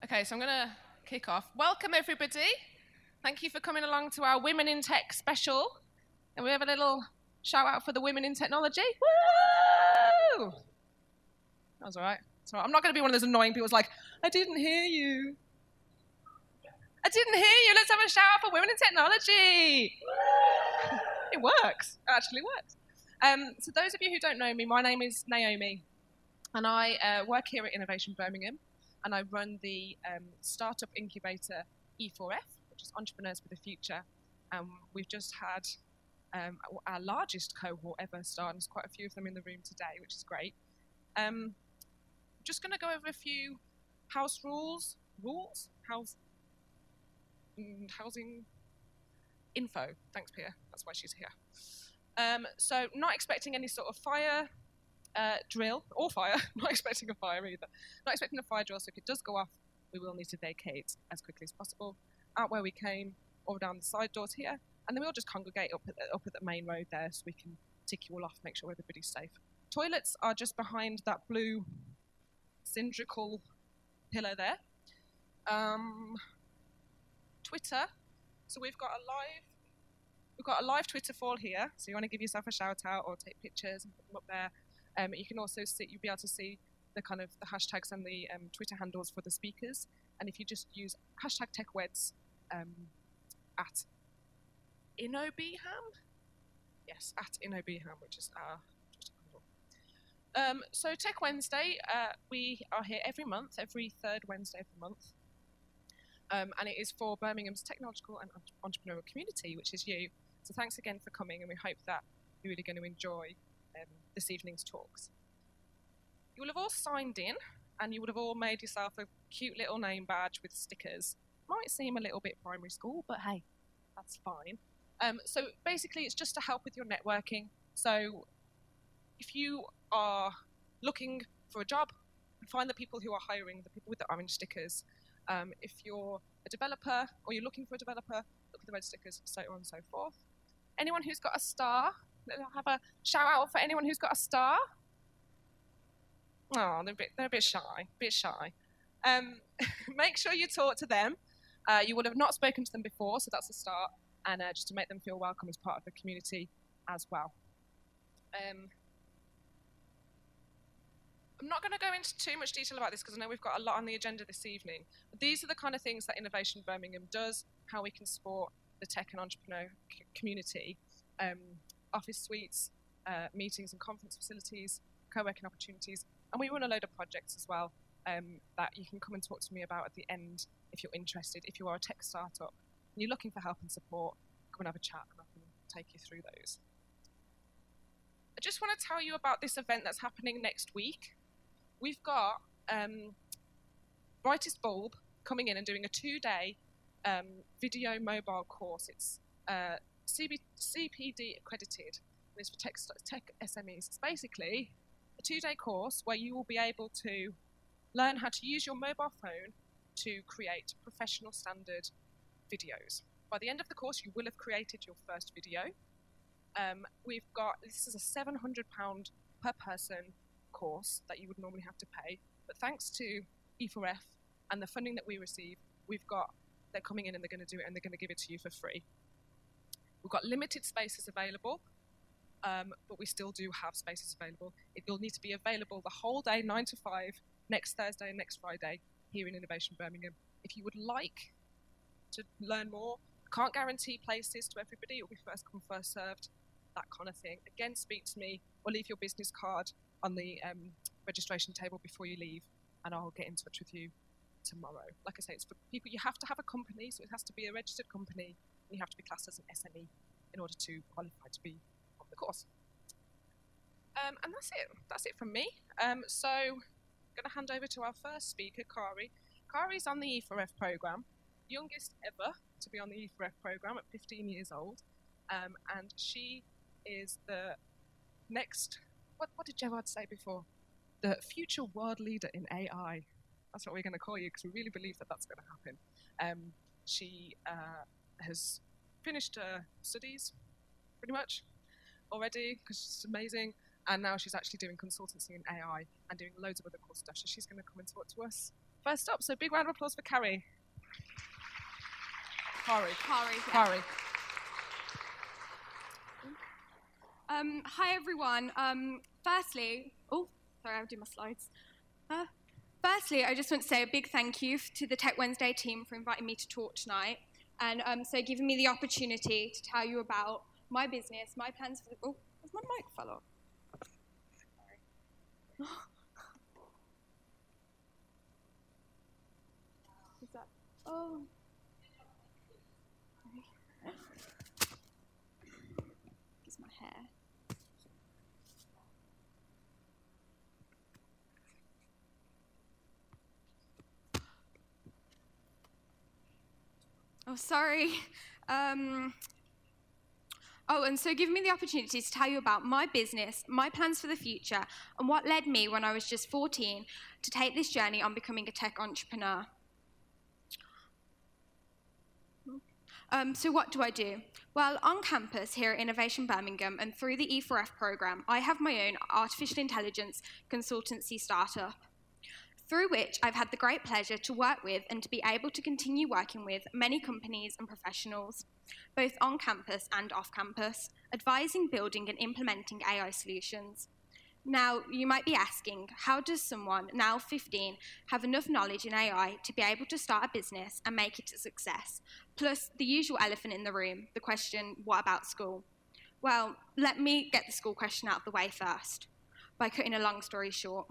Okay, so I'm going to kick off. Welcome, everybody. Thank you for coming along to our Women in Tech special. And we have a little shout out for the women in technology. Woo! That was all right. So I'm not going to be one of those annoying people who's like, I didn't hear you. I didn't hear you. Let's have a shout out for women in technology. It works. It actually works. So those of you who don't know me, my name is Naomi. And I work here at Innovation Birmingham. And I run the startup incubator E4F, which is Entrepreneurs for the Future. We've just had our largest cohort ever start, and there's quite a few of them in the room today, which is great. Just going to go over a few house housing info. Thanks, Pia. That's why she's here. So not expecting any sort of fire drill or fire. Not expecting a fire either. Not expecting a fire drill, so if it does go off, we will need to vacate as quickly as possible out where we came or down the side doors here, and then we'll just congregate up at the main road there so we can tick you all off, make sure everybody's safe. Toilets are just behind that blue cylindrical pillar there. Twitter. So we've got a live Twitter fall here, so you want to give yourself a shout out or take pictures and put them up there. You can also see, you'll be able to see the kind of the hashtags and the Twitter handles for the speakers. And if you just use hashtag TechWeds at InnoBham, yes, at InnoBham, which is our Twitter handle. So Tech Wednesday, we are here every month, every third Wednesday of the month. And it is for Birmingham's technological and entrepreneurial community, which is you. So thanks again for coming, and we hope that you're really going to enjoy this evening's talks. You will have all signed in, and you would have all made yourself a cute little name badge with stickers. Might seem a little bit primary school, but hey, that's fine. So basically, it's just to help with your networking. So if you are looking for a job, find the people who are hiring, the people with the orange stickers. If you're a developer or you're looking for a developer, look at the red stickers, so on and so forth. Anyone who's got a star, I'll have a shout out for anyone who's got a star. Oh, they're a bit shy. Make sure you talk to them. You would have not spoken to them before, so that's a start. And just to make them feel welcome as part of the community as well. I'm not going to go into too much detail about this because I know we've got a lot on the agenda this evening. But these are the kind of things that Innovation Birmingham does, how we can support the tech and entrepreneur community. Office suites, meetings and conference facilities, co-working opportunities, and we run a load of projects as well that you can come and talk to me about at the end if you're interested. If you are a tech startup and you're looking for help and support, come and have a chat and I can take you through those. I just want to tell you about this event that's happening next week. We've got Brightest Bulb coming in and doing a 2-day video mobile course. It's CPD accredited, and it's for tech SMEs. It's basically a 2-day course where you will be able to learn how to use your mobile phone to create professional standard videos. By the end of the course, you will have created your first video. This is a £700 per person course that you would normally have to pay, but thanks to E4F and the funding that we receive, they're coming in and they're going to do it and they're going to give it to you for free. We've got limited spaces available, but we still do have spaces available. It will need to be available the whole day, 9 to 5, next Thursday and next Friday here in Innovation Birmingham. If you would like to learn more, I can't guarantee places to everybody. It will be first come, first served, that kind of thing. Again, speak to me or leave your business card on the registration table before you leave, and I'll get in touch with you tomorrow. Like I say, it's for people. You have to have a company, so it has to be a registered company. You have to be classed as an SME in order to qualify to be on the course. And that's it. That's it from me. So I'm going to hand over to our first speaker, Kari. Kari's on the E4F program, youngest ever to be on the E4F program at 15 years old. And she is the next, what did Gerard say before? The future world leader in AI. That's what we're going to call you because we really believe that that's going to happen. She has finished her studies pretty much already because she's amazing, and now she's actually doing consultancy in AI and doing loads of other cool stuff. So she's going to come and talk to us first up. So big round of applause for Kari. Kari. Yeah. Kari. Hi everyone. Firstly, I'll do my slides. Firstly, I just want to say a big thank you to the Tech Wednesday team for inviting me to talk tonight, and so giving me the opportunity to tell you about my business, my plans for the. Oh, my mic fell off. Sorry. Is that? Oh. It's my hair. Oh, sorry. And so giving me the opportunity to tell you about my business, my plans for the future, and what led me when I was just 14 to take this journey on becoming a tech entrepreneur. So what do I do? Well, on campus here at Innovation Birmingham and through the E4F program, I have my own artificial intelligence consultancy startup, through which I've had the great pleasure to work with and to be able to continue working with many companies and professionals, both on campus and off campus, advising, building and implementing AI solutions. Now, you might be asking, how does someone, now 15, have enough knowledge in AI to be able to start a business and make it a success? Plus, the usual elephant in the room, the question, what about school? Well, let me get the school question out of the way first, by cutting a long story short.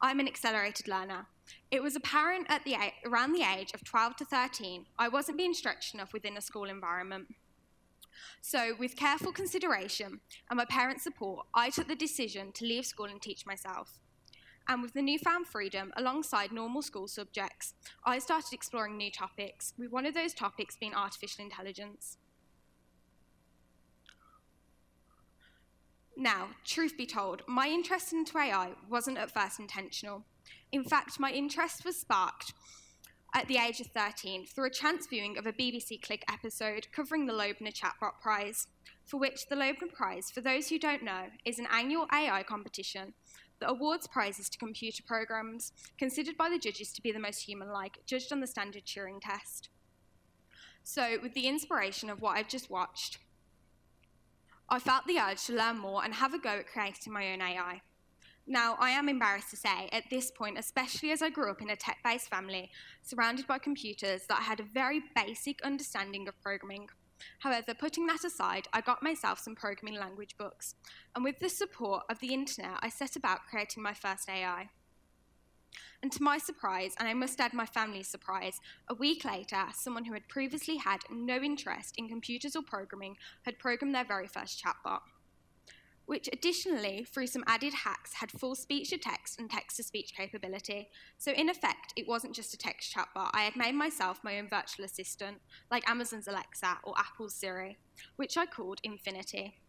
I'm an accelerated learner. It was apparent at around the age of 12 to 13, I wasn't being stretched enough within a school environment. So, with careful consideration and my parents' support, I took the decision to leave school and teach myself. And with the newfound freedom, alongside normal school subjects, I started exploring new topics, with one of those topics being artificial intelligence. Now, truth be told, my interest into AI wasn't at first intentional. In fact, my interest was sparked at the age of 13 through a chance viewing of a BBC Click episode covering the Lawler Chatbot Prize, for which the Lawler Prize, for those who don't know, is an annual AI competition that awards prizes to computer programs considered by the judges to be the most human-like, judged on the standard Turing test. So, with the inspiration of what I've just watched, I felt the urge to learn more and have a go at creating my own AI. Now, I am embarrassed to say, at this point, especially as I grew up in a tech-based family, surrounded by computers, that I had a very basic understanding of programming. However, putting that aside, I got myself some programming language books, and with the support of the internet, I set about creating my first AI. And to my surprise, and I must add my family's surprise, a week later, someone who had previously had no interest in computers or programming had programmed their very first chatbot, which additionally, through some added hacks, had full speech-to-text and text-to-speech capability. So in effect, it wasn't just a text chatbot. I had made myself my own virtual assistant, like Amazon's Alexa or Apple's Siri, which I called Infinity.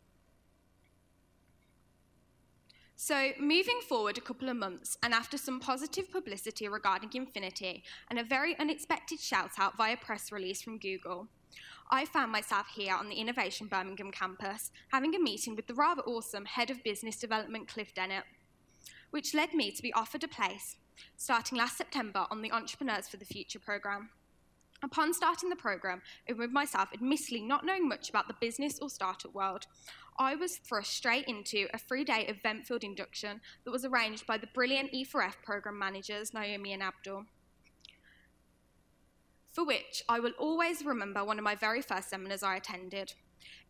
So moving forward a couple of months, and after some positive publicity regarding Infinity, and a very unexpected shout-out via press release from Google, I found myself here on the Innovation Birmingham campus, having a meeting with the rather awesome Head of Business Development, Cliff Dennett, which led me to be offered a place, starting last September on the Entrepreneurs for the Future programme. Upon starting the programme, and with myself admittedly not knowing much about the business or startup world, I was thrust straight into a 3-day event-filled induction that was arranged by the brilliant E4F programme managers, Naomi and Abdul, for which I will always remember one of my very first seminars I attended.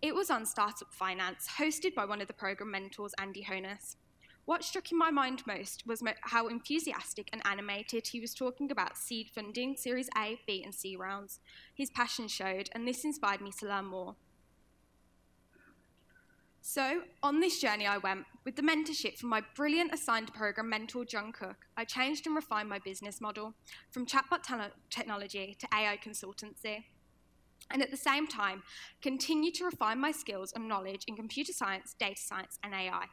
It was on startup finance, hosted by one of the programme mentors, Andy Honus. What struck in my mind most was how enthusiastic and animated he was talking about seed funding, Series A, B and C rounds. His passion showed, and this inspired me to learn more. So, on this journey I went. With the mentorship from my brilliant assigned programme mentor, John Cook, I changed and refined my business model from chatbot technology to AI consultancy. And at the same time, continued to refine my skills and knowledge in computer science, data science and AI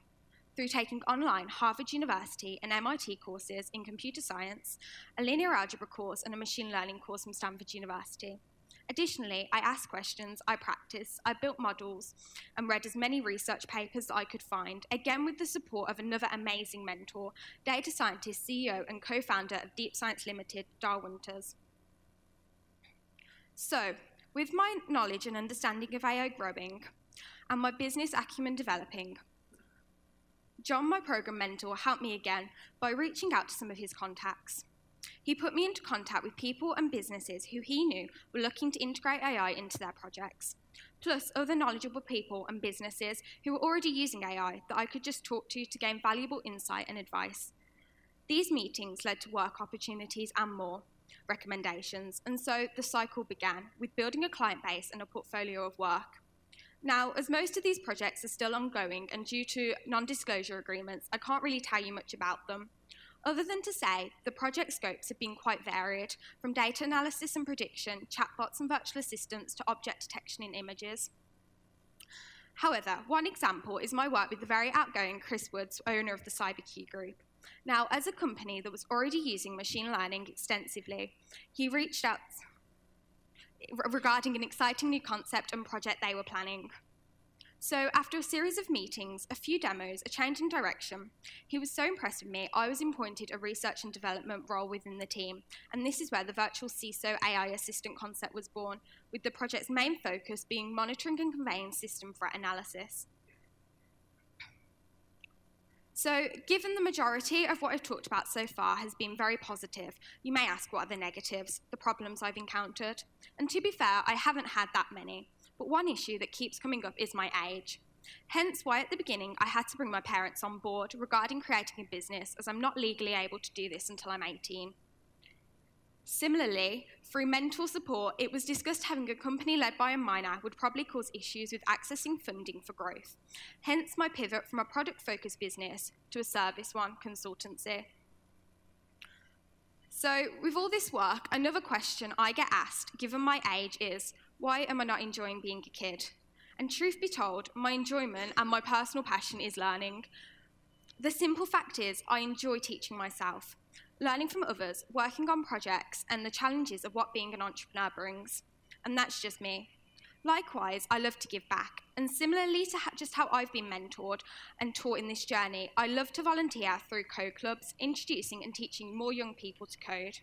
through taking online Harvard University and MIT courses in computer science, a linear algebra course and a machine learning course from Stanford University. Additionally, I asked questions, I practiced, I built models, and read as many research papers as I could find, again with the support of another amazing mentor, data scientist, CEO, and co-founder of Deep Science Limited, Dar Winters. So, with my knowledge and understanding of AI growing, and my business acumen developing, John, my program mentor, helped me again by reaching out to some of his contacts. He put me into contact with people and businesses who he knew were looking to integrate AI into their projects, plus other knowledgeable people and businesses who were already using AI that I could just talk to gain valuable insight and advice. These meetings led to work opportunities and more recommendations, and so the cycle began with building a client base and a portfolio of work. Now, as most of these projects are still ongoing and due to non-disclosure agreements, I can't really tell you much about them, other than to say the project scopes have been quite varied, from data analysis and prediction, chatbots and virtual assistants, to object detection in images. However, one example is my work with the very outgoing Chris Woods, owner of the CyberQ Group. Now, as a company that was already using machine learning extensively, he reached out regarding an exciting new concept and project they were planning. So after a series of meetings, a few demos, a change in direction, he was so impressed with me, I was appointed a research and development role within the team, and this is where the virtual CISO AI assistant concept was born, with the project's main focus being monitoring and conveying system threat analysis. So, given the majority of what I've talked about so far has been very positive, you may ask what are the negatives, the problems I've encountered. And to be fair, I haven't had that many. But one issue that keeps coming up is my age. Hence why at the beginning I had to bring my parents on board regarding creating a business, as I'm not legally able to do this until I'm 18. Similarly, through mentor support, it was discussed having a company led by a minor would probably cause issues with accessing funding for growth. Hence my pivot from a product-focused business to a service one, consultancy. So with all this work, another question I get asked, given my age, is, why am I not enjoying being a kid? And truth be told, my enjoyment and my personal passion is learning. The simple fact is, I enjoy teaching myself, learning from others, working on projects, and the challenges of what being an entrepreneur brings. And that's just me. Likewise, I love to give back. And similarly to just how I've been mentored and taught in this journey, I love to volunteer through code clubs, introducing and teaching more young people to code.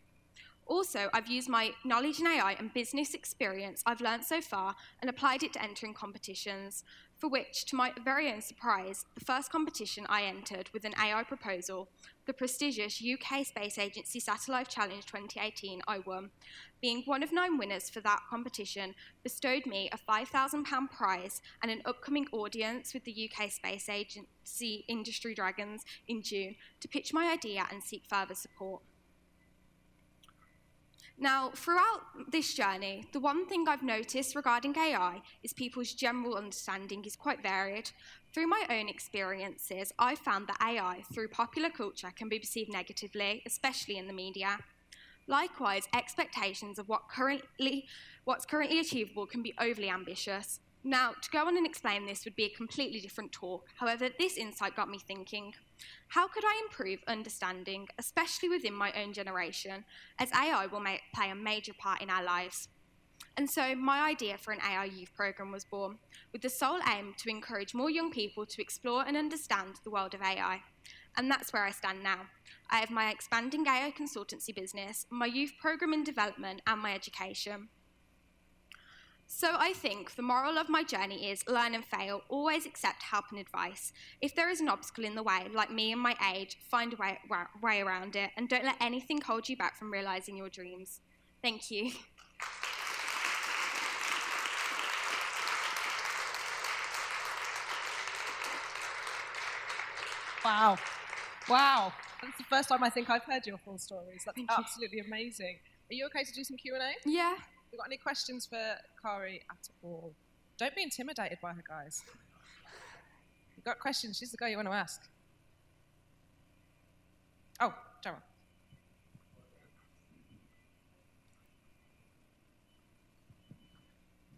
Also, I've used my knowledge in AI and business experience I've learned so far and applied it to entering competitions, for which, to my very own surprise, the first competition I entered with an AI proposal, the prestigious UK Space Agency Satellite Challenge 2018, I won. Being one of 9 winners for that competition bestowed me a £5,000 prize and an upcoming audience with the UK Space Agency Industry Dragons in June to pitch my idea and seek further support. Now, throughout this journey, the one thing I've noticed regarding AI is people's general understanding is quite varied. Through my own experiences, I've found that AI, through popular culture, can be perceived negatively, especially in the media. Likewise, expectations of what's currently achievable can be overly ambitious. Now, to go on and explain this would be a completely different talk. However, this insight got me thinking, how could I improve understanding, especially within my own generation, as AI will play a major part in our lives? And so my idea for an AI youth program was born, with the sole aim to encourage more young people to explore and understand the world of AI. And that's where I stand now. I have my expanding AI consultancy business, my youth program in development, and my education. So I think the moral of my journey is learn and fail, always accept help and advice. If there is an obstacle in the way, like me and my age, find a way around it, and don't let anything hold you back from realising your dreams. Thank you. Wow. Wow. That's the first time I think I've heard your full stories. That's absolutely amazing. Are you okay to do some Q&A? Yeah. You got any questions for Kari at all? Don't be intimidated by her, guys. You got questions? She's the guy you want to ask. Oh, Darryl.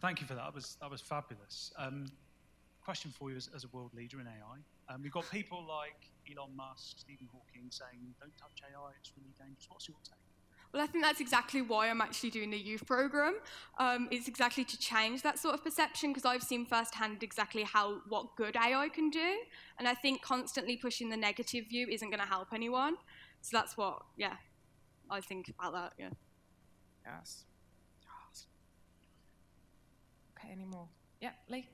Thank you for that. That was fabulous. Question for you as a world leader in AI. We've got people like Elon Musk, Stephen Hawking saying, "Don't touch AI; it's really dangerous." What's your take? Well, I think that's exactly why I'm actually doing the youth program. It's exactly to change that sort of perception, because I've seen firsthand exactly what good AI can do, and I think constantly pushing the negative view isn't going to help anyone. So that's what, I think about that. Yeah. Yes. Okay, any more? Yeah, Lee?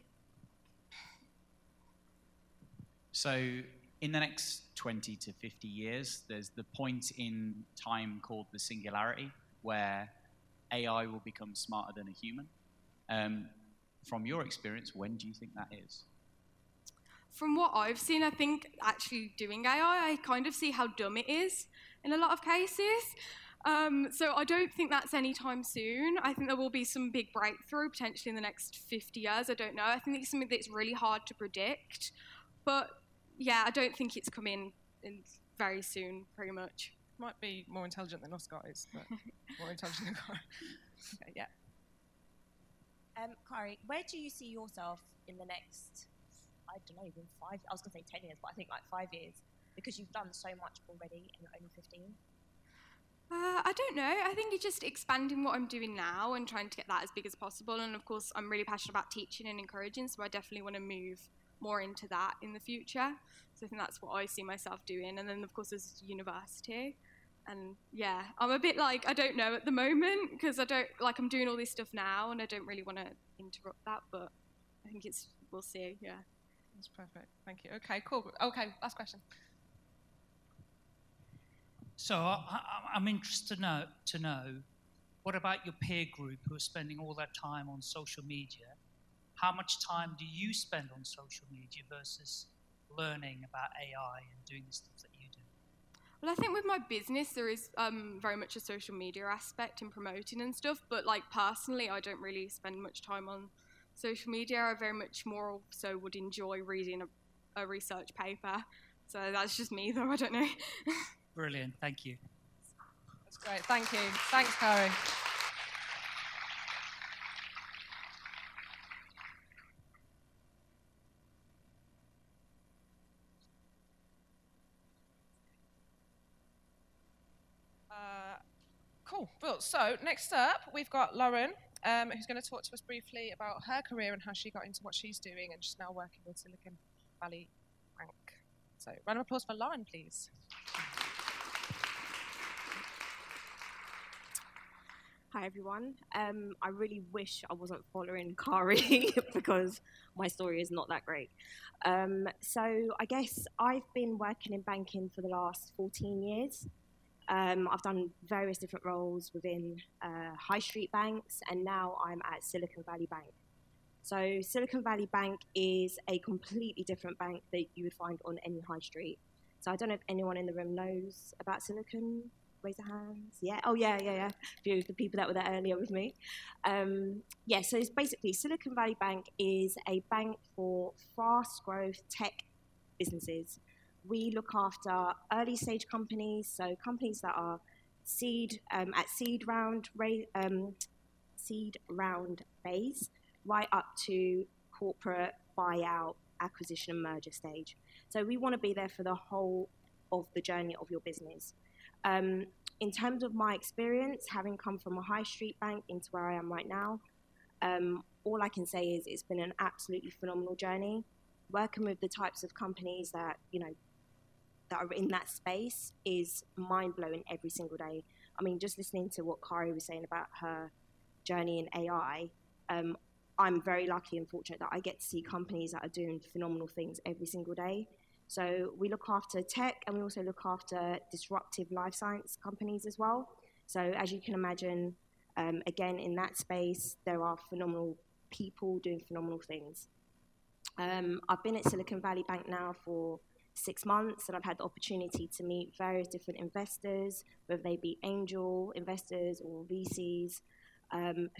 So in the next 20 to 50 years, there's the point in time called the singularity, where AI will become smarter than a human. From your experience, when do you think that is? From what I've seen, I think actually doing AI, I kind of see how dumb it is in a lot of cases. So I don't think that's anytime soon. I think there will be some big breakthrough potentially in the next 50 years. I don't know. I think it's something that's really hard to predict. But yeah, I don't think it's coming in very soon, pretty much. Might be more intelligent than us guys, but more intelligent than Kari. Okay, yeah. Kari, where do you see yourself in the next, I don't know, even I was going to say 10 years, but I think like 5 years, because you've done so much already and you're only 15? I don't know. I think it's just expanding what I'm doing now and trying to get that as big as possible. And of course, I'm really passionate about teaching and encouraging, so I definitely want to move more into that in the future. So I think that's what I see myself doing. And then, of course, there's university. And yeah, I'm a bit like, I don't know at the moment, because I'm doing all this stuff now and I don't really want to interrupt that, but I think we'll see, yeah. That's perfect. Thank you. Okay, cool. Okay, last question. So I'm interested to know, what about your peer group who are spending all their time on social media? How much time do you spend on social media versus learning about AI and doing the stuff that you do? Well, I think with my business, there is very much a social media aspect in promoting and stuff, but like personally, I don't really spend much time on social media. I very much more so would enjoy reading a research paper. So that's just me, though, I don't know. Brilliant, thank you. That's great, thank you. Thanks, Kari. Cool. Well, so next up, we've got Lauren, who's going to talk to us briefly about her career and how she got into what she's doing, and she's now working with Silicon Valley Bank. So, round of applause for Lauren, please. Hi everyone. I really wish I wasn't following Kari because my story is not that great. So I guess I've been working in banking for the last 14 years. I've done various different roles within high street banks, and now I'm at Silicon Valley Bank. So Silicon Valley Bank is a completely different bank that you would find on any high street. So I don't know if anyone in the room knows about Silicon. Raise your hands. Yeah. Oh, yeah. A few of the people that were there earlier with me. So it's basically Silicon Valley Bank is a bank for fast growth tech businesses. We look after early stage companies, so companies that are seed round phase, right up to corporate buyout, acquisition, and merger stage. So we want to be there for the whole of the journey of your business. In terms of my experience, having come from a high street bank into where I am right now, all I can say is it's been an absolutely phenomenal journey. Working with the types of companies that are in that space is mind-blowing every single day. I mean, just listening to what Kari was saying about her journey in AI, I'm very lucky and fortunate that I get to see companies that are doing phenomenal things every single day. So we look after tech, and we also look after disruptive life science companies as well. So as you can imagine, again, in that space, there are phenomenal people doing phenomenal things. I've been at Silicon Valley Bank now for 6 months, and I've had the opportunity to meet various different investors, whether they be angel investors or VCs,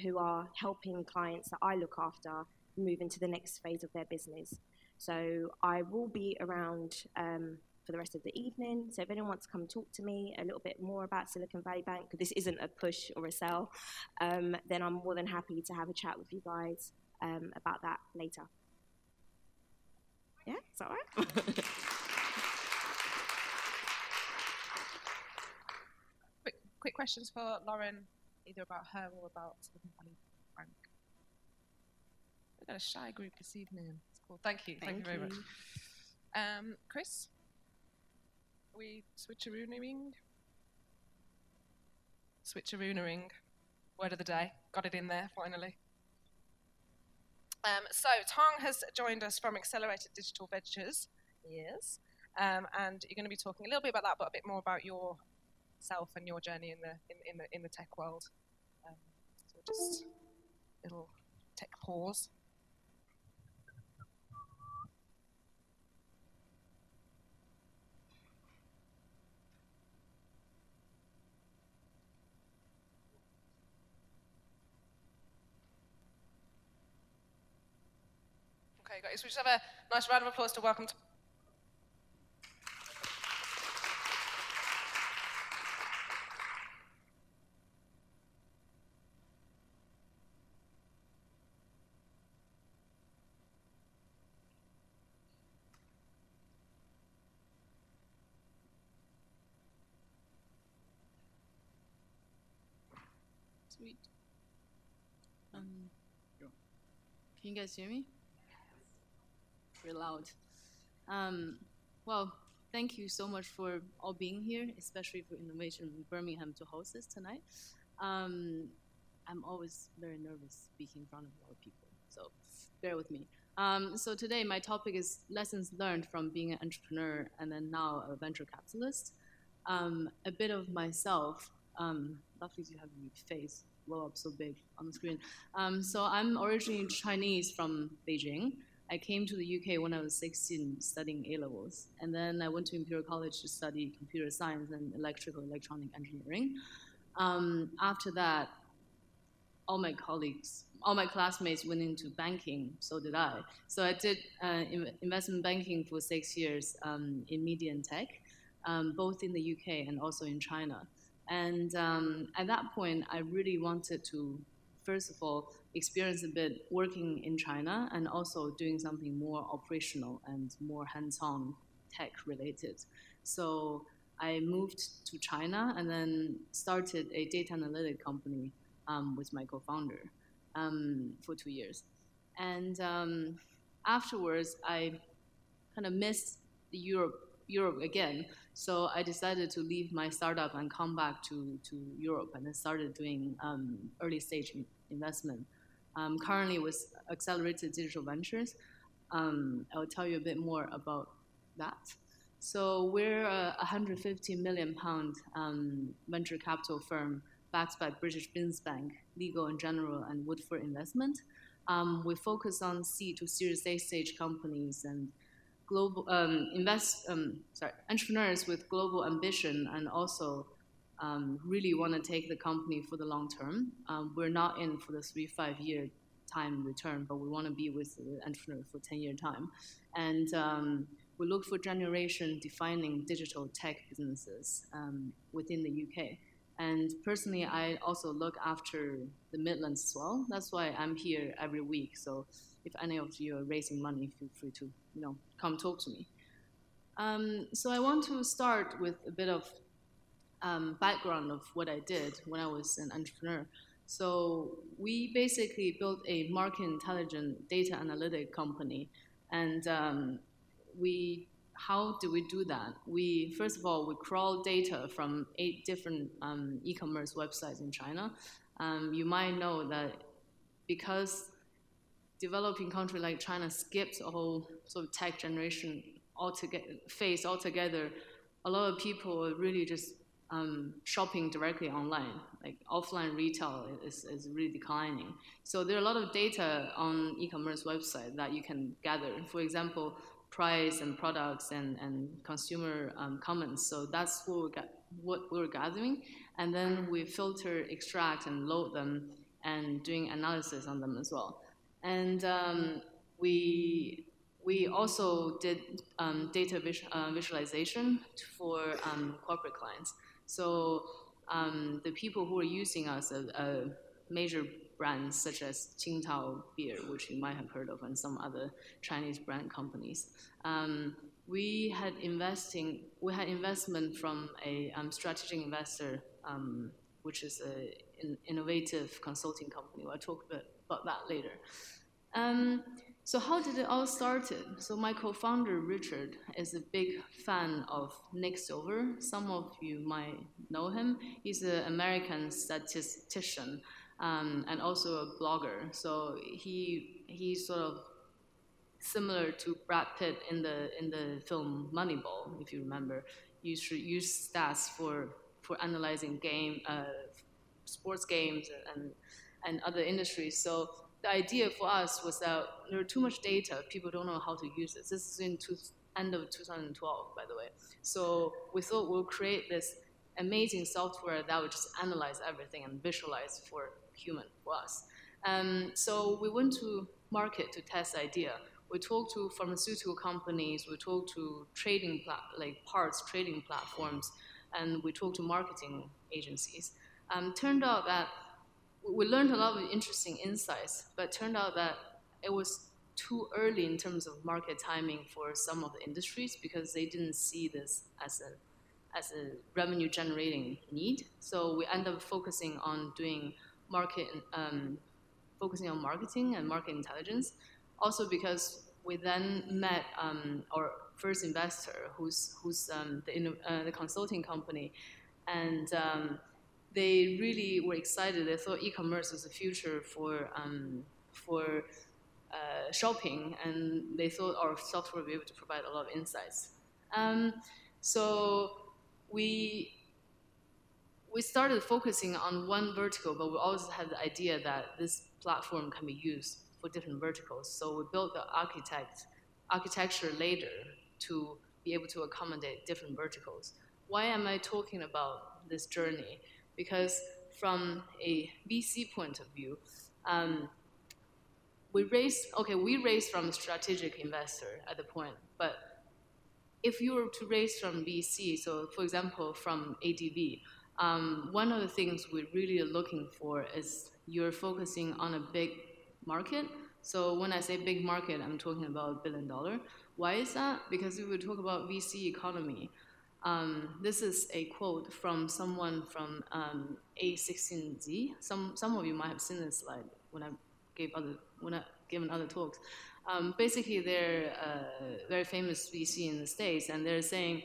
who are helping clients that I look after move into the next phase of their business. So I will be around for the rest of the evening. So if anyone wants to come and talk to me a little bit more about Silicon Valley Bank, because this isn't a push or a sell, then I'm more than happy to have a chat with you guys about that later. Yeah, is that all right? quick questions for Lauren, either about her or about Silicon Valley Bank. We've got a shy group this evening. It's cool. Thank you. Thank you very much. Chris, are we switcherooning? Switcherooning. Word of the day. Got it in there, finally. So Tong has joined us from Accelerated Digital Ventures. Yes. And you're going to be talking a little bit about that, but a bit more about yourself and your journey in the tech world. So just a little tech pause. Okay, guys, we just have a nice round of applause to welcome. Sweet. Can you guys hear me? Pretty loud. Well, thank you so much for all being here, especially for Innovation Birmingham to host this tonight. I'm always very nervous speaking in front of a lot of people, so bear with me. So today my topic is lessons learned from being an entrepreneur and then now a venture capitalist. A bit of myself. Lovely to have your face blow up so big on the screen. So I'm originally Chinese from Beijing. I came to the UK when I was 16 studying A-levels. And then I went to Imperial College to study computer science and electronic engineering. After that, all my classmates went into banking, so did I. So I did investment banking for 6 years in media and tech, both in the UK and also in China. And at that point, I really wanted to, first of all, experience a bit working in China and also doing something more operational and more hands-on tech related. So I moved to China and then started a data analytic company with my co-founder for 2 years. And afterwards, I kind of missed Europe again. So I decided to leave my startup and come back to Europe and then started doing early stage investment. Currently with Accelerated Digital Ventures. I'll tell you a bit more about that. So we're a £150 million venture capital firm backed by British Business Bank, Legal and General, and Woodford Investment. We focus on seed to Series A stage companies and global entrepreneurs with global ambition and also really want to take the company for the long term. We're not in for the 3-5 year time return, but we want to be with the entrepreneur for 10-year time. And we look for generation defining digital tech businesses within the UK. And personally, I also look after the Midlands as well. That's why I'm here every week. So if any of you are raising money, feel free to come talk to me. So I want to start with a bit of background of what I did when I was an entrepreneur. So we basically built a market intelligent data analytic company. And how do we do that? First of all, we crawl data from 8 different e-commerce websites in China. You might know that because developing country like China skipped a whole sort of tech generation phase altogether, a lot of people are really just shopping directly online. Like offline retail is really declining. So there are a lot of data on e-commerce website that you can gather. For example, price and products and consumer comments. So that's what we're gathering. And then we filter, extract, and load them and doing analysis on them as well. And we also did data visualization for corporate clients. So the people who are using us are major brands such as Qingdao beer, which you might have heard of, and some other Chinese brand companies. We had investment from a strategic investor which is an innovative consulting company. I'll talk a bit about that later. So how did it all started? So my co-founder, Richard, is a big fan of Nick Silver. Some of you might know him. He's an American statistician and also a blogger. So he's sort of similar to Brad Pitt in the film Moneyball, if you remember. You should use stats for analyzing sports games and other industries. So the idea for us was that there are too much data. People don't know how to use it. This is in end of 2012, by the way. So we thought we'll create this amazing software that would just analyze everything and visualize for us. So we went to market to test the idea. We talked to pharmaceutical companies. We talked to parts trading platforms, and we talked to marketing agencies. Turned out that we learned a lot of interesting insights, but turned out that it was too early in terms of market timing for some of the industries because they didn't see this as a revenue generating need. So we ended up focusing on doing focusing on marketing and market intelligence. Also because we then met our first investor, who's the consulting company, and they really were excited. They thought e-commerce was the future for shopping, and they thought our software would be able to provide a lot of insights. So we started focusing on one vertical, but we always had the idea that this platform can be used for different verticals. So we built the architecture later to be able to accommodate different verticals. Why am I talking about this journey? Because from a VC point of view, we raised from a strategic investor at the point, but if you were to raise from VC, so for example, from ADV, one of the things we really are looking for is you're focusing on a big market. So when I say big market, I'm talking about $1 billion. Why is that? Because if we talk about VC economy, this is a quote from someone from A16Z. Some of you might have seen this slide when I've given other talks. Basically, they're a very famous VC in the States, and they're saying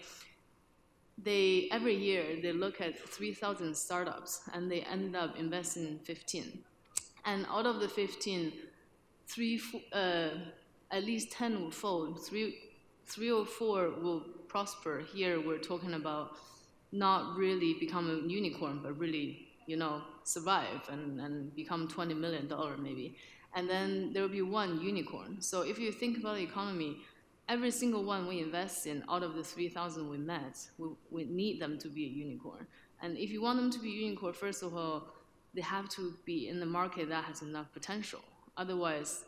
every year they look at 3,000 startups, and they end up investing in 15. And out of the 15, at least 10 will fold. Three or four will prosper. Here we're talking about not really become a unicorn, but really, survive and become $20 million maybe. And then there will be one unicorn. So if you think about the economy, every single one we invest in out of the 3,000 we met, we need them to be a unicorn. And if you want them to be a unicorn, first of all, they have to be in the market that has enough potential. Otherwise,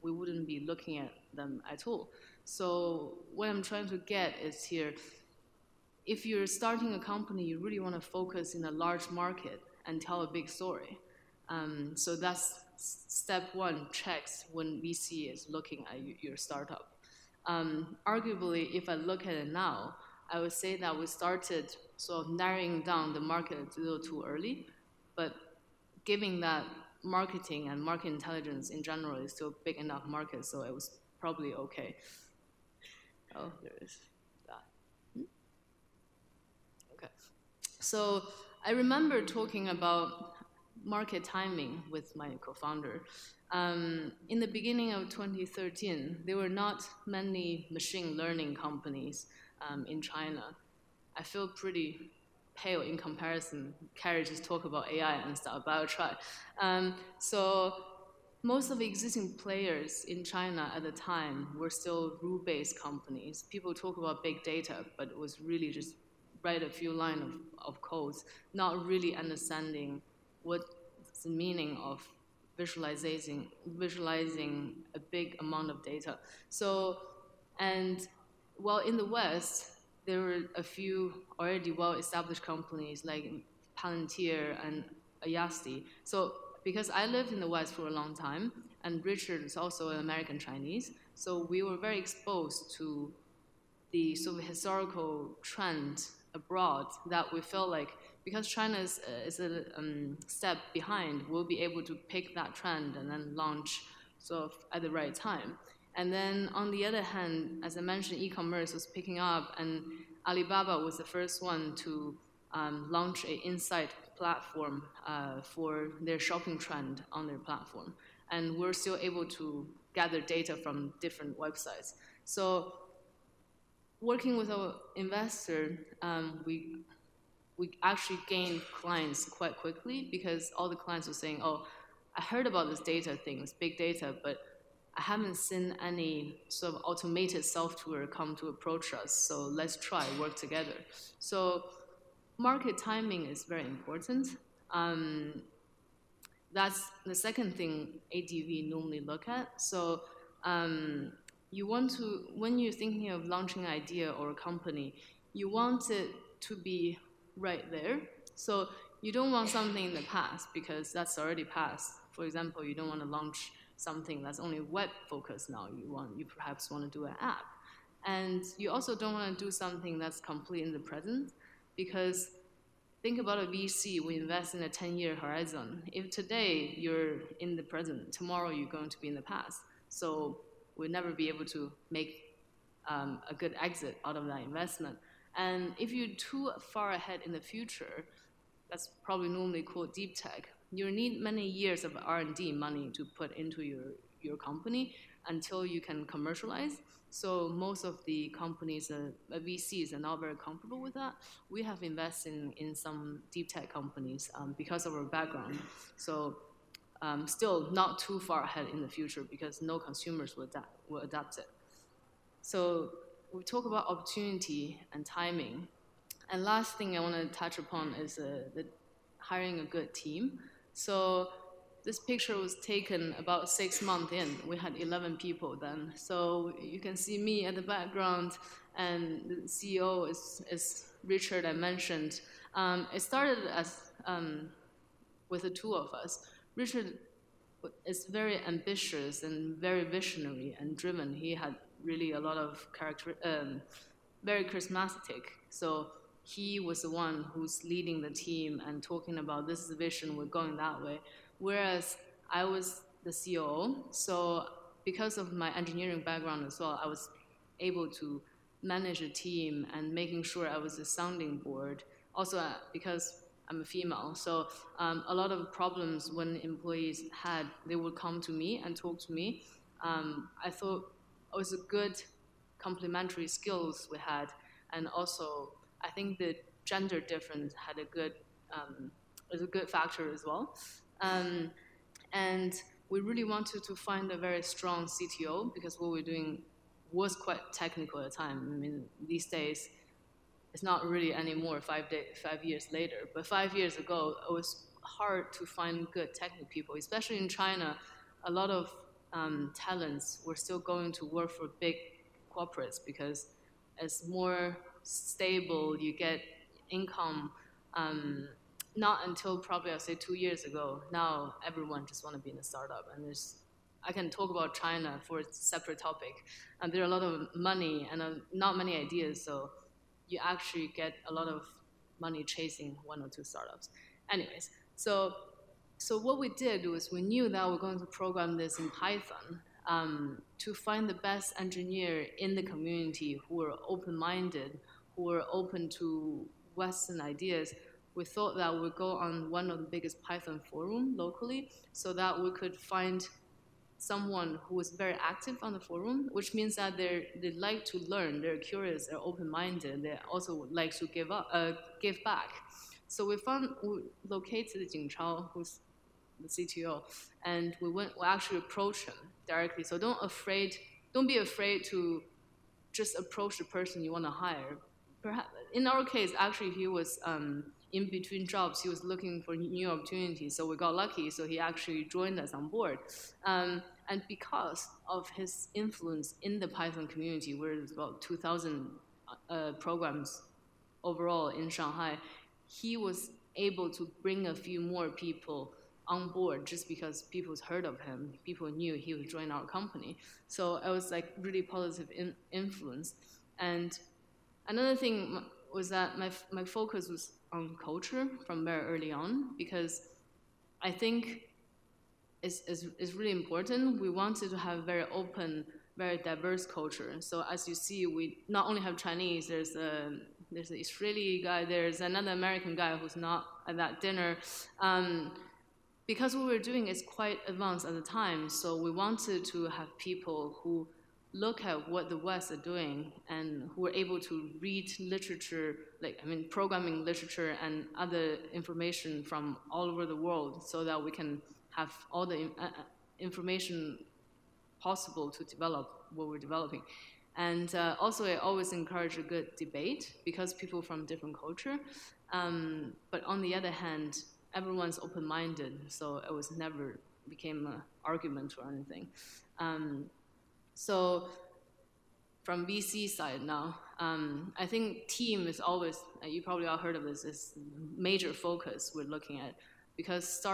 we wouldn't be looking at them at all. So what I'm trying to get is here, if you're starting a company, you really want to focus in a large market and tell a big story. So that's step one, checks when VC is looking at your startup. Arguably, if I look at it now, I would say that we started sort of narrowing down the market a little too early, but given that marketing and market intelligence in general is still a big enough market, so it was probably okay. Oh, there is that. Okay. So I remember talking about market timing with my co-founder. In the beginning of 2013, there were not many machine learning companies in China. I feel pretty pale in comparison. Kari just talked about AI and stuff, but I'll try. So most of the existing players in China at the time were still rule-based companies. People talk about big data, but it was really just write a few lines of codes, not really understanding what's the meaning of visualizing a big amount of data. So, and while in the West, there were a few already well-established companies like Palantir and Ayasti. So because I lived in the West for a long time, and Richard is also an American Chinese, so we were very exposed to the sort of historical trend abroad that we felt like because China is a step behind, we'll be able to pick that trend and then launch sort of at the right time. And then on the other hand, as I mentioned, e-commerce was picking up, and Alibaba was the first one to launch an insight platform for their shopping trend on their platform. And we're still able to gather data from different websites. So working with our investor, we actually gained clients quite quickly, because all the clients were saying, oh, I heard about this data things, big data, but I haven't seen any sort of automated software come to approach us, so let's try, work together. So market timing is very important. That's the second thing ADV normally look at. So you want to, when you're thinking of launching an idea or a company, you want it to be right there. So you don't want something in the past, because that's already past. For example, you don't want to launch something that's only web focused now. You perhaps want to do an app. And you also don't want to do something that's complete in the present, because think about a VC, we invest in a 10-year horizon. If today you're in the present, tomorrow you're going to be in the past. So we'll never be able to make a good exit out of that investment. And if you're too far ahead in the future, that's probably normally called deep tech. You need many years of R&D money to put into your company until you can commercialize. So most of the companies, VCs, are not very comfortable with that. We have invested in some deep tech companies because of our background. So still not too far ahead in the future, because no consumers will adapt it. So we talk about opportunity and timing. And last thing I want to touch upon is the hiring a good team. So this picture was taken about 6 months in. We had 11 people then. So you can see me at the background, and the CEO is Richard, I mentioned. It started as with the two of us. Richard is very ambitious and very visionary and driven. He had really a lot of very charismatic. So he was the one who's leading the team and talking about, this is the vision, we're going that way. Whereas I was the COO, so because of my engineering background as well, I was able to manage a team and making sure I was a sounding board. Also because I'm a female, so a lot of problems when employees had, they would come to me and talk to me. I thought it was a good complementary skills we had, and also I think the gender difference had a good is a good factor as well. And we really wanted to find a very strong CTO, because what we're doing was quite technical at the time. I mean, these days, it's not really anymore 5 years later. But 5 years ago, it was hard to find good technical people, especially in China. A lot of talents were still going to work for big corporates, because it's more stable, you get income. Not until probably, I'll say 2 years ago. Now everyone just want to be in a startup, and I can talk about China for a separate topic. And there are a lot of money and not many ideas, so you actually get a lot of money chasing 1 or 2 startups. Anyways, so what we did was, we knew that we're going to program this in Python to find the best engineer in the community who are open-minded, who are open to Western ideas. We thought that we'd go on one of the biggest Python forum locally, so that we could find someone who was very active on the forum, which means that they like to learn, they're curious, they're open-minded, they also like to give back. So we located Jing Chao, who's the CTO, and we actually approached him directly. So don't be afraid to just approach the person you want to hire. Perhaps in our case, actually, he was in between jobs. He was looking for new opportunities, so we got lucky. So he actually joined us on board. And because of his influence in the Python community, where there's about 2,000 programs overall in Shanghai, he was able to bring a few more people on board, just because people heard of him, people knew he would join our company. So it was like really positive influence. And another thing was that my focus was on culture from very early on, because I think it's really important. We wanted to have very open, very diverse culture. So as you see, we not only have Chinese, there's an Israeli guy, there's another American guy who's not at that dinner. Because what we're doing is quite advanced at the time, so we wanted to have people who look at what the West are doing and who are able to read literature, programming literature and other information from all over the world, so that we can have all the information possible to develop what we're developing. And also, I always encourage a good debate, because people from different culture. But on the other hand, everyone's open-minded, so it was never became an argument or anything. So from VC side now, I think team is always, you probably all heard of this, is major focus we're looking at, because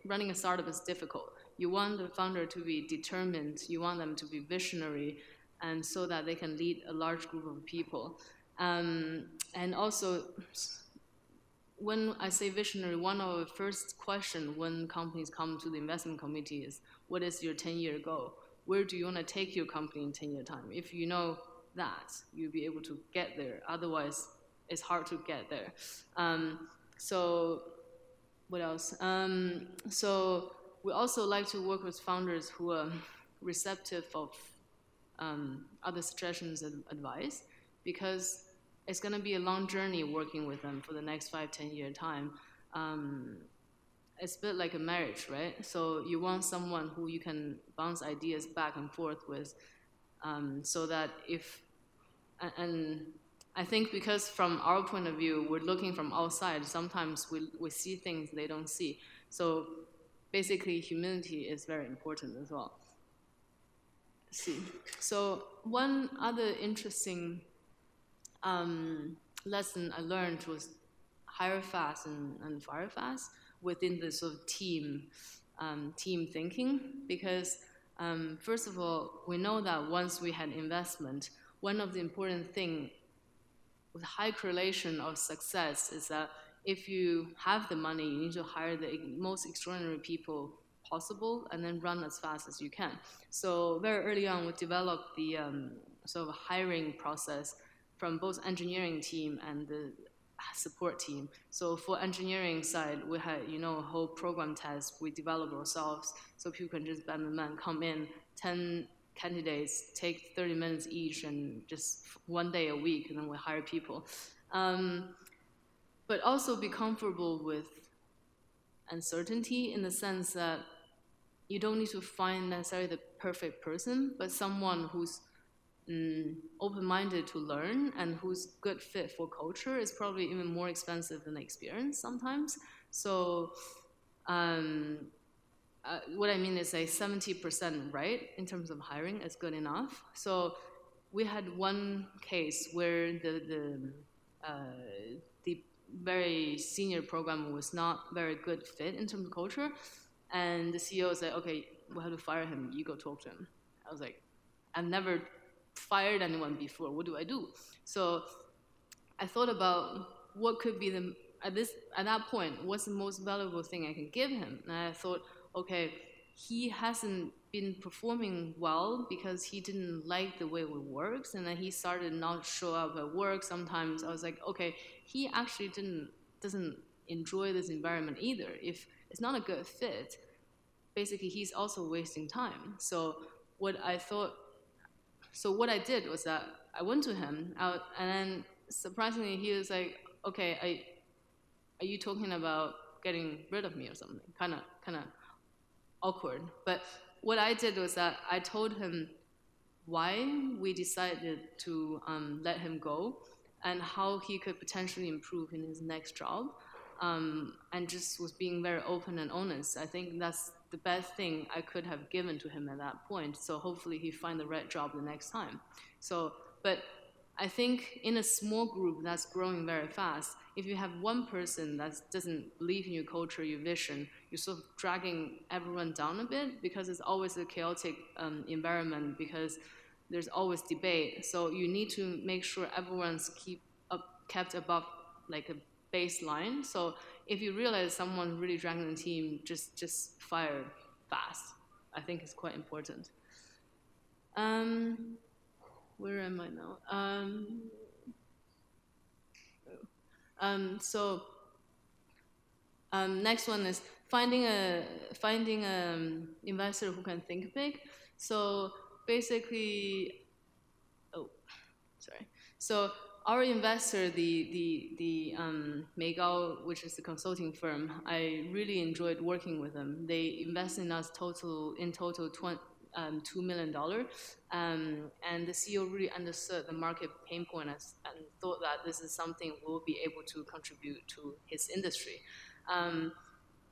running a startup is difficult. You want the founder to be determined, you want them to be visionary, and so that they can lead a large group of people. And also, when I say visionary, one of the first questions when companies come to the investment committee is, what is your 10-year goal? Where do you want to take your company in 10-year time? If you know that, you'll be able to get there. Otherwise, it's hard to get there. So what else? So we also like to work with founders who are receptive of other suggestions and advice, because it's going to be a long journey working with them for the next 5-10 year time. It's a bit like a marriage, right? So you want someone who you can bounce ideas back and forth with, so that and I think because from our point of view, we're looking from outside, sometimes we see things they don't see. So basically, humility is very important as well. Let's see. So one other interesting lesson I learned was hire fast and fire fast within the sort of team thinking, because first of all, we know that once we had investment, one of the important things with high correlation of success is that if you have the money, you need to hire the most extraordinary people possible and then run as fast as you can. So very early on, we developed the sort of hiring process from both engineering team and the support team. So for engineering side, we had, a whole program test we developed ourselves, so people can just come in, 10 candidates, take 30 minutes each, and just one day a week, and then we hire people. But also be comfortable with uncertainty, in the sense that you don't need to find necessarily the perfect person, but someone who's open-minded to learn and who's good fit for culture is probably even more expensive than experience sometimes. So what I mean is 70% right in terms of hiring is good enough. So we had one case where the very senior programmer was not very good fit in terms of culture, and the CEO said, okay, we'll have to fire him, you go talk to him. I was like, I've never fired anyone before, what do I do? So I thought about what could be at that point, what's the most valuable thing I can give him? And I thought, okay, he hasn't been performing well because he didn't like the way it works, and then he started not show up at work sometimes. I was like, okay, he actually doesn't enjoy this environment either. If it's not a good fit, basically he's also wasting time. So what I did was that I went to him out, and then surprisingly he was like, okay, are you talking about getting rid of me or something? Kind of awkward. But what I did was that I told him why we decided to let him go and how he could potentially improve in his next job, and just was being very open and honest. I think that's the best thing I could have given to him at that point. So hopefully he find the right job the next time. So, but I think in a small group that's growing very fast, if you have one person that doesn't believe in your culture, your vision, you're sort of dragging everyone down a bit, because it's always a chaotic environment, because there's always debate. So you need to make sure everyone's kept above like a baseline. So if you realize someone really dragging the team, just fire fast. I think it's quite important. Where am I now? Next one is finding investor who can think big. So basically, So our investor, the Meigao, which is a consulting firm, I really enjoyed working with them. They invested in us in total $2 million. And the CEO really understood the market pain point and thought that this is something we'll be able to contribute to his industry.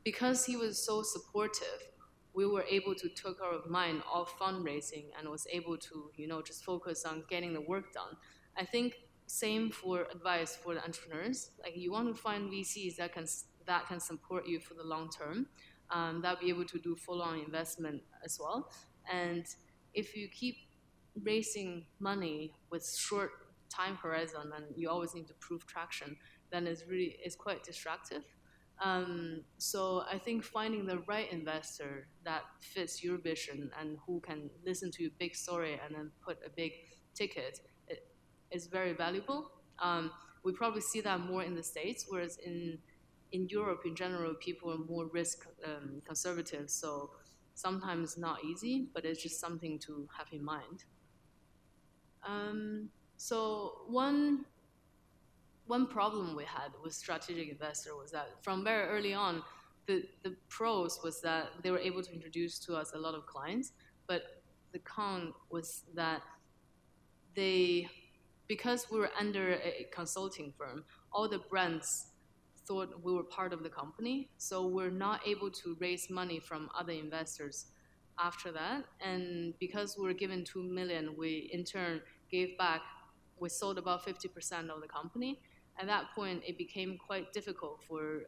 Because he was so supportive, we were able to take our mind off fundraising and was able to, just focus on getting the work done. I think same for advice for the entrepreneurs. Like you want to find VCs that can support you for the long term. That'll be able to do full-on investment as well. And if you keep raising money with short time horizon, and you always need to prove traction, then it's quite distractive. So I think finding the right investor that fits your vision and who can listen to your big story and then put a big ticket is very valuable. We probably see that more in the States, whereas in Europe in general, people are more risk conservative. So sometimes not easy, but it's just something to have in mind. So one problem we had with strategic investor was that from very early on, the pros was that they were able to introduce to us a lot of clients, but the con was that because we were under a consulting firm, all the brands thought we were part of the company, so we're not able to raise money from other investors after that. And because we were given $2 million, we in turn gave back, we sold about 50% of the company. At that point, it became quite difficult for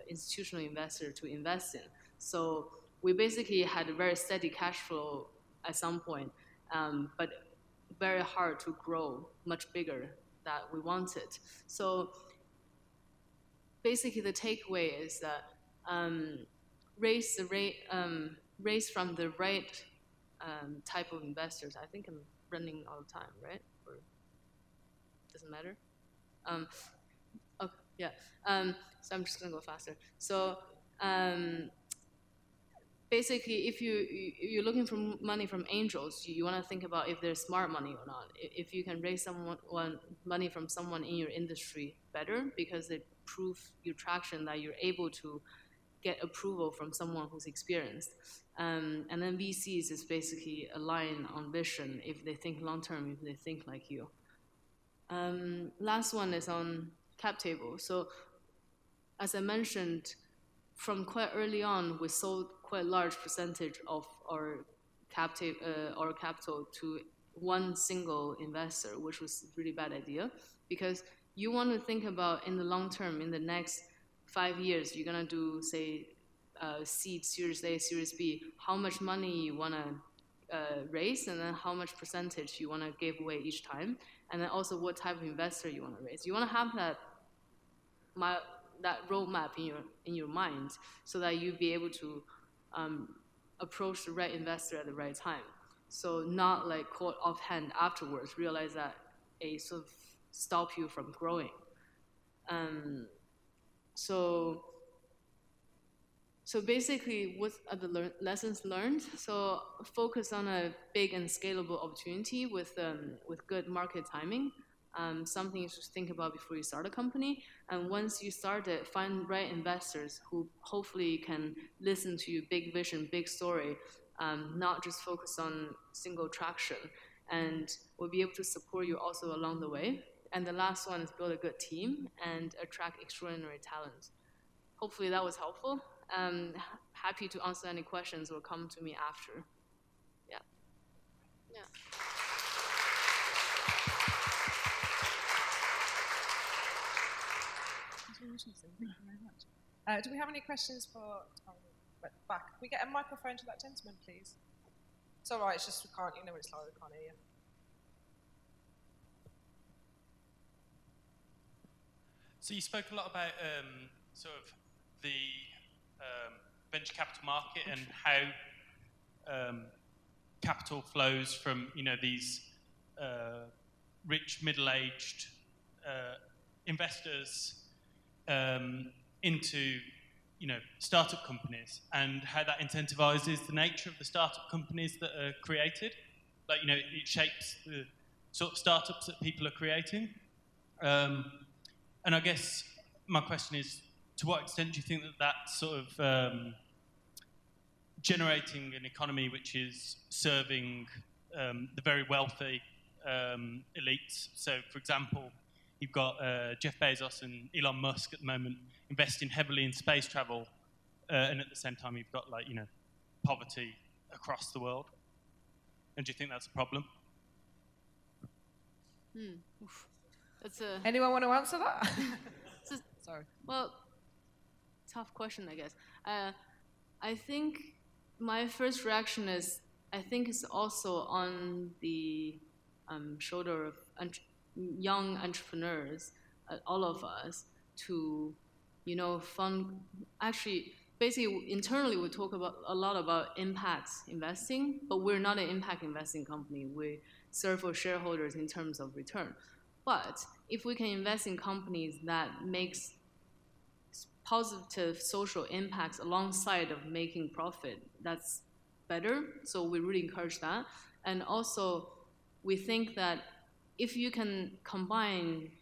institutional investor to invest in. So we basically had a very steady cash flow at some point, but very hard to grow much bigger that we wanted. So basically the takeaway is that raise from the right type of investors. I think I'm running out of time, right? Or doesn't matter? Okay, yeah. So I'm just gonna go faster. So basically, if you're looking for money from angels, you want to think about if they're smart money or not. If you can raise money from someone in your industry, better, because they prove your traction that you're able to get approval from someone who's experienced. And then VCs is basically align on vision if they think long term, if they think like you. Last one is on cap table. So as I mentioned, from quite early on, we sold quite a large percentage of our capital to one single investor, which was a really bad idea, because you want to think about in the long term, in the next 5 years, you're going to do, say, seed, Series A, Series B, how much money you want to raise, and then how much percentage you want to give away each time, and then also what type of investor you want to raise. You want to have that roadmap in your mind, so that you be able to approach the right investor at the right time. So not like caught offhand afterwards, realize that it sort of stop you from growing. So basically, what are the lessons learned? So focus on a big and scalable opportunity with good market timing. Something you should think about before you start a company. And once you start it, find right investors who hopefully can listen to your big vision, big story, not just focus on single traction, and will be able to support you also along the way. And the last one is build a good team and attract extraordinary talent. Hopefully that was helpful. Happy to answer any questions or come to me after. Yeah. Thank you very much. Do we have any questions for Tong back? Can we get a microphone to that gentleman, please? It's all right, it's just we can't, it's loud, we can't hear you. So you spoke a lot about sort of the venture capital market and how capital flows from these rich middle-aged investors into startup companies, and how that incentivizes the nature of the startup companies that are created. Like it shapes the sort of startups that people are creating. And I guess my question is, to what extent do you think that that's sort of generating an economy which is serving the very wealthy elites? So, for example, you've got Jeff Bezos and Elon Musk at the moment investing heavily in space travel, and at the same time you've got poverty across the world. And do you think that's a problem? That's a Anyone want to answer that? Sorry. Well, tough question, I guess. I think my first reaction is, I think it's also on the shoulder of young entrepreneurs, all of us, to fund. Actually, basically, internally we talk a lot about impact investing, but we're not an impact investing company. We serve for shareholders in terms of return. But if we can invest in companies that makes positive social impacts alongside of making profit, that's better. So we really encourage that. And also, we think that if you can combine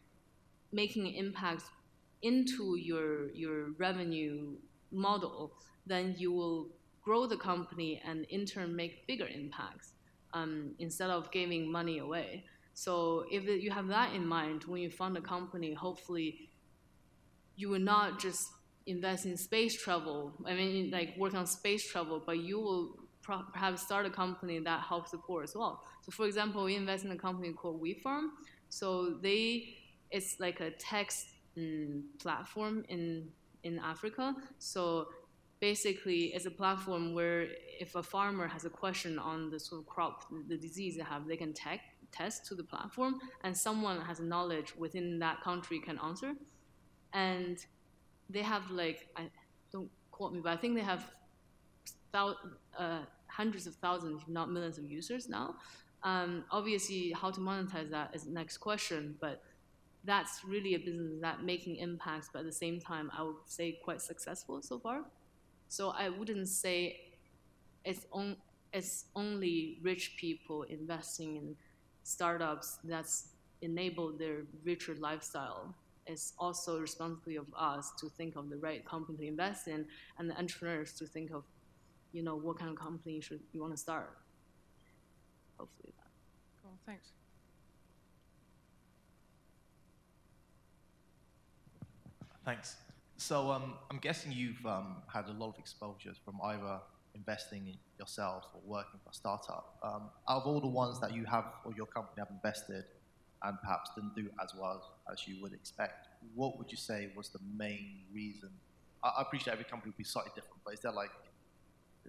making impacts into your revenue model, then you will grow the company and in turn make bigger impacts instead of giving money away. So if you have that in mind when you fund a company, hopefully you will not just invest in space travel, work on space travel, but you will perhaps start a company that helps the poor as well. So for example, we invest in a company called WeFarm. So it's like a text platform in Africa. So basically, it's a platform where if a farmer has a question on the sort of crop, the disease they have, they can test to the platform, and someone has knowledge within that country can answer. And they have don't quote me, but I think they have hundreds of thousands, if not millions of users now. Obviously, how to monetize that is the next question, but that's really a business that making impacts, but at the same time, I would say quite successful so far. So I wouldn't say it's only rich people investing in startups that's enabled their richer lifestyle. It's also responsibility of us to think of the right company to invest in, and the entrepreneurs to think of, what kind of company you want to start. Hopefully that. Cool, thanks. Thanks. So I'm guessing you've had a lot of exposures from either investing in yourself or working for a startup. Out of all the ones that you have or your company have invested and perhaps didn't do as well as you would expect, what would you say was the main reason? I appreciate every company would be slightly different, but is there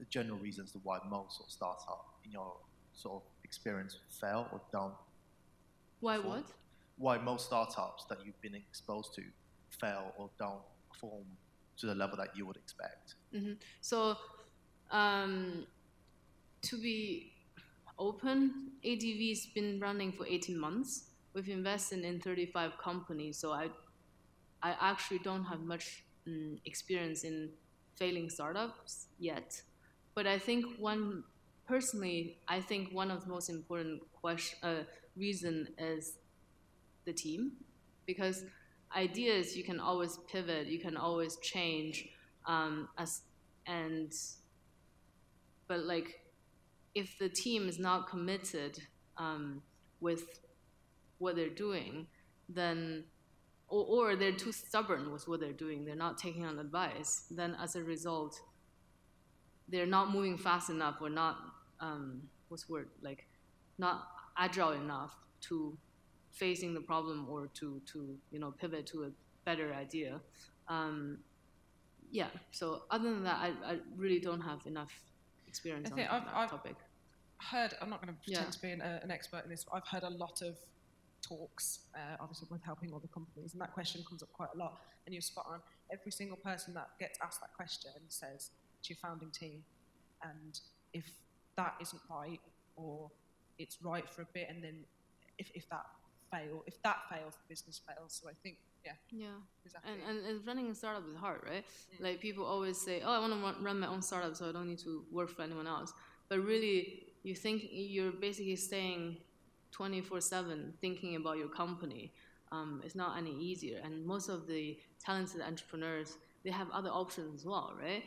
general reasons to why most sort of startup in your sort of experience fail or don't? Why perform? what? Why most startups that you've been exposed to fail or don't perform to the level that you would expect? Mm-hmm. So, to be open, ADV's been running for 18 months. We've invested in 35 companies, so I actually don't have much experience in failing startups yet. But I think personally, I think one of the most important reason is the team, because ideas you can always pivot, you can always change, but if the team is not committed with what they're doing, then or they're too stubborn with what they're doing, they're not taking on advice, then as a result, they're not moving fast enough or not not agile enough to facing the problem or to pivot to a better idea. So other than that, I really don't have enough experience on that topic. I'm not going to pretend to be an expert in this, but I've heard a lot of talks, obviously with helping other companies, and that question comes up quite a lot, and you're spot on. Every single person that gets asked that question says, it's your founding team, and if that isn't right, or it's right for a bit, and then if that fails, the business fails. So I think, yeah, exactly. And running a startup is hard, right? Like people always say, oh, I want to run my own startup, so I don't need to work for anyone else. But really, you think you're basically staying 24/7 thinking about your company. It's not any easier. And most of the talented entrepreneurs, they have other options as well, right?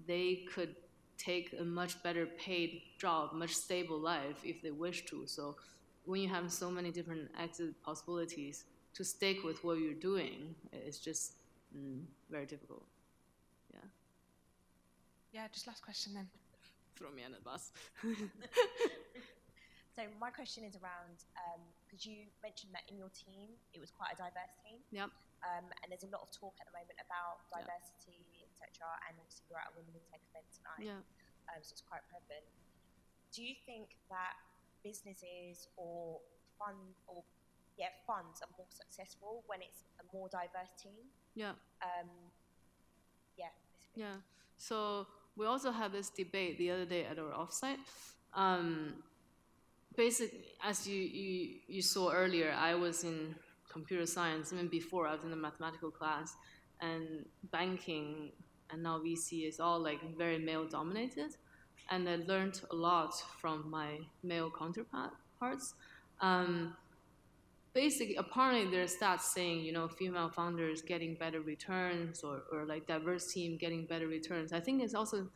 They could take a much better paid job, much stable life if they wish to. So when you have so many different exit possibilities, to stick with what you're doing, it's just very difficult. Yeah. Yeah, just last question then. Throw me under the bus. So my question is around, because you mentioned that in your team, it was quite a diverse team. Yep. And there's a lot of talk at the moment about diversity, etc. And obviously we're at a Women in Tech event tonight. Yeah. So it's quite prevalent. Do you think that businesses or funds are more successful when it's a more diverse team? Yeah. Basically. Yeah. So we also had this debate the other day at our offsite. Basically, as you saw earlier, I was in computer science. Even before, I was in a mathematical class, and banking and now VC is all like very male dominated. And I learned a lot from my male counterparts. Basically, apparently there are stats saying, female founders getting better returns or like diverse team getting better returns. I think it's also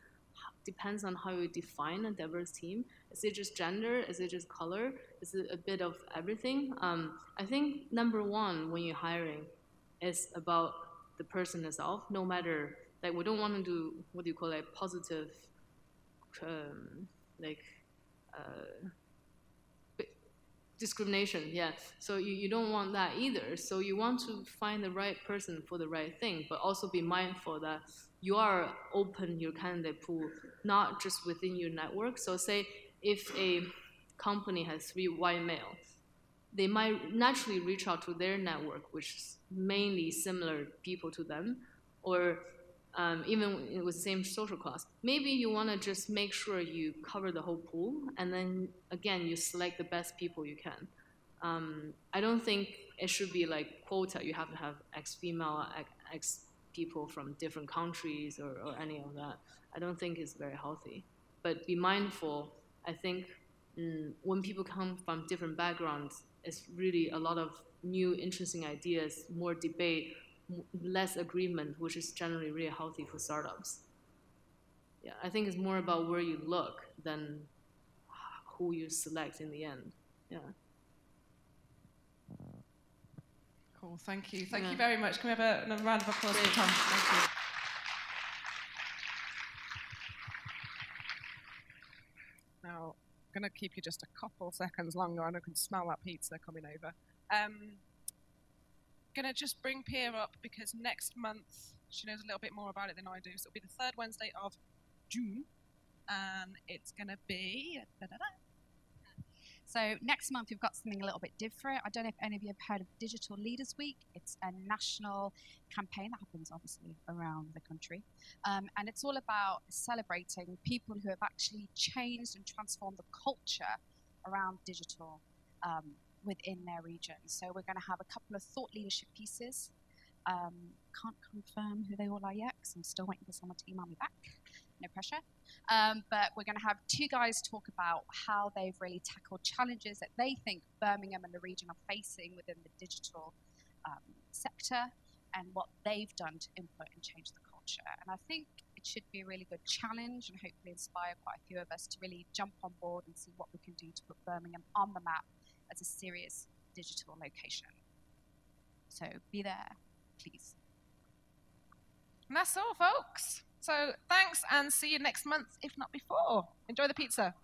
depends on how you define a diverse team. Is it just gender? Is it just color? Is it a bit of everything? I think number one when you're hiring is about the person itself. No matter, like we don't want to do, what do you call it, positive, discrimination, yeah. So you don't want that either. So you want to find the right person for the right thing, but also be mindful that you are open your candidate pool, not just within your network. So say if a company has 3 white males, they might naturally reach out to their network, which is mainly similar people to them, or even with the same social class. Maybe you want to just make sure you cover the whole pool, and then again, you select the best people you can. I don't think it should be like quota. You have to have X female, X people from different countries or any of that. I don't think it's very healthy. But be mindful. I think when people come from different backgrounds, it's really a lot of new, interesting ideas, more debate, less agreement, which is generally really healthy for startups. Yeah, I think it's more about where you look than who you select in the end. Yeah. Cool, thank you. Thank you very much. Can we have another round of applause for Tom? Thank you. Now, I'm going to keep you just a couple seconds longer. I can smell that pizza coming over. Going to just bring Pia up because next month she knows a little bit more about it than I do. So it'll be the 3rd Wednesday of June, and it's going to be... So next month we've got something a little bit different. I don't know if any of you have heard of Digital Leaders Week. It's a national campaign that happens obviously around the country. And it's all about celebrating people who have actually changed and transformed the culture around digital within their region. So we're going to have a couple of thought leadership pieces. Can't confirm who they all are yet because I'm still waiting for someone to email me back. No pressure. But we're going to have 2 guys talk about how they've really tackled challenges that they think Birmingham and the region are facing within the digital sector and what they've done to input and change the culture. And I think it should be a really good challenge and hopefully inspire quite a few of us to really jump on board and see what we can do to put Birmingham on the map as a serious digital location. So be there, please. And that's all, folks. So thanks, and see you next month, if not before. Enjoy the pizza.